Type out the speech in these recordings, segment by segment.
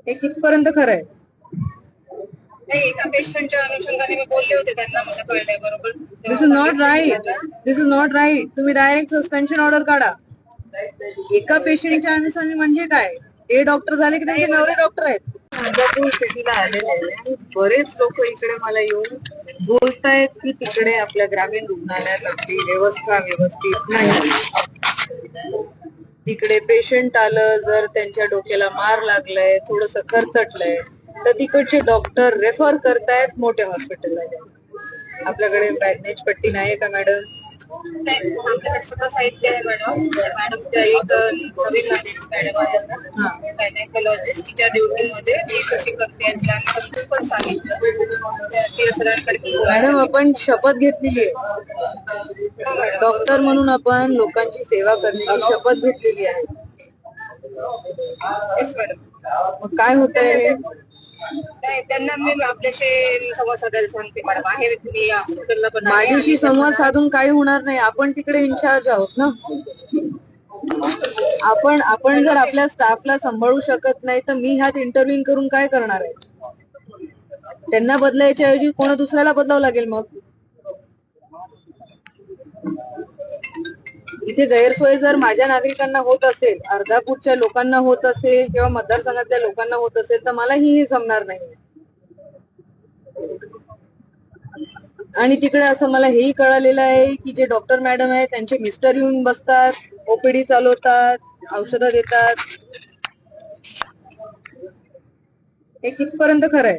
हे कितपर्यंत खरं आहे? नाही, एका पेशंटच्या अनुषंगाने मी बोलले होते त्यांना, मला कळलंय बरोबर. This is not right. This is not right. तुम्ही डायरेक्ट सस्पेन्शन ऑर्डर काढा. एका पेशंटच्या अनुसार म्हणजे काय? हे डॉक्टर झाले की त्यांचे नवरे डॉक्टर आहेत. राजापूर सिटीला आलेले आहे. बरेच लोक इकडे मला येऊन बोलतायत की तिकडे आपल्या ग्रामीण रुग्णालयात आपली व्यवस्था व्यवस्थित नाही. तिकडे पेशंट आलं, जर त्यांच्या डोक्याला मार लागलाय, थोडस खरचटलंय, तर तिकडचे डॉक्टर रेफर करतायत मोठ्या हॉस्पिटलला. आपल्याकडे बँडेज पट्टी नाहीये का मॅडम? नाही, आपल्याकडे सगळं साहित्य आहे मॅडम. मॅडम एक नवीन आलेली मॅडम आहे गायनेकोलॉजिस्ट, तिच्या ड्युटीमध्ये ती कशी करते तिला समजून पण सांगितलं. मॅडम, आपण शपथ घेतलेली आहे. डॉक्टर म्हणून आपण लोकांची सेवा करण्याची शपथ घेतलेली आहे. मग काय होतंय हे? नाही, त्यांना मी आपल्याशी संवाद साधायला सांगते मॅडम. आहे मी हॉस्पिटलला पण. माझ्याशी संवाद साधून काही होणार नाही. आपण तिकडे इन्चार्ज आहोत ना. आपण जर आपल्या स्टाफला सांभाळू शकत नाही तर मी ह्यात इंटरव्ह्यू करून काय करणार आहे? त्यांना बदलायच्या ऐवजी कोणा दुसऱ्याला बदलावं लागेल. मग इथे गैरसोय जर माझ्या नागरिकांना होत असेल, अर्धापूरच्या लोकांना होत असेल किंवा मतदारसंघातल्या लोकांना होत असेल तर मलाही हे जमणार नाही. आणि तिकडे असं मला हेही कळालेलं आहे की जे डॉक्टर मॅडम आहेत त्यांचे मिस्टर येऊन बसतात, ओपीडी चालवतात, औषधं देतात. हे कितपर्यंत खरं आहे?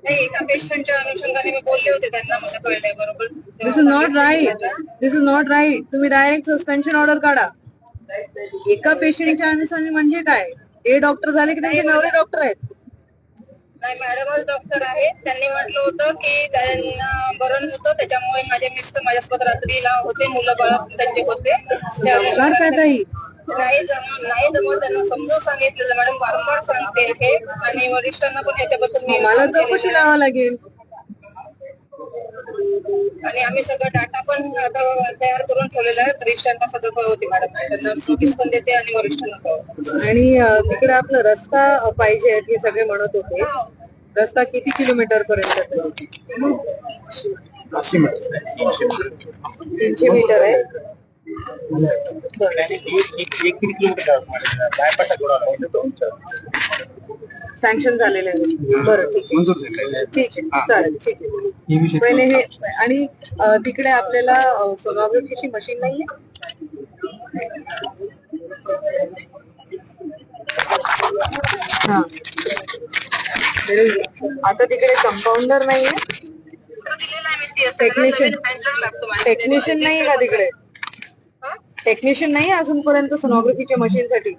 नाही, एका पेशंटच्या अनुषंगाने मी बोलले होते त्यांना, मला कळलंय बरोबर. This is not right. This is not right. तुम्ही डायरेक्ट सस्पेन्शन ऑर्डर काढा. एका पेशंटच्या अनुसार म्हणजे काय? हे डॉक्टर झाले की त्यांचे नवरे डॉक्टर आहेत. नाही, मॅडमच डॉक्टर आहेत. त्यांनी म्हटलं होतं की त्यांना बरं होतं, त्याच्यामुळे माझे मिस्टर माझ्यासोबत रात्रीला होते, मुलं बाळ त्यांचे होते. जमणार काय ताई? नाही जमत त्यांना समजून सांगितलेलं मॅडम, वारंवार सांगते आहे. आणि वरिष्ठांना पण याच्याबद्दल मी मला चौकशी लावावं लागेल. आणि आम्ही सगळं डाटा पण आता तयार करून ठेवलेला आहे. वरिष्ठांना सगळं कळवते मॅडम, त्यांना नोटीस पण देते आणि वरिष्ठांना कळवते. आणि तिकडे आपला रस्ता पाहिजे हे सगळे म्हणत होते. रस्ता किती किलोमीटर पर्यंत? 300 मीटर आहे. सँक्शन झालेले आहे. बरं, ठीक आहे. ठीक आहे, चालेल. ठीक आहे. पहिले हे. आणि तिकडे आपल्याला सोनोग्राफीची मशीन नाहीये? हा, आता तिकडे कंपाऊंडर नाहीये? टेक्निशियन नाहीये का तिकडे? टेक्निशियन नाही अजूनपर्यंत सोनोग्राफीच्या मशीन साठी?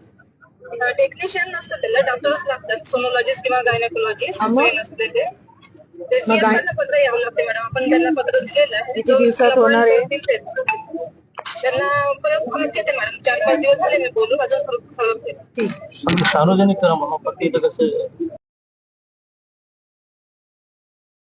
टेक्निशियन नसतं, त्याला डॉक्टर्स लागतात, सोनोलॉजिस्ट किंवा गायनेकोलॉजिस्ट नसते ते. पत्र यावं लागते मॅडम. आपण त्यांना पत्र दिलेलं आहे. किती दिवसात होणार आहे? त्यांना परत देते मॅडम. 4-5 दिवस झाले मी बोलून, अजून परत सार्वजनिक करा म्हणून. पण तिथं कसं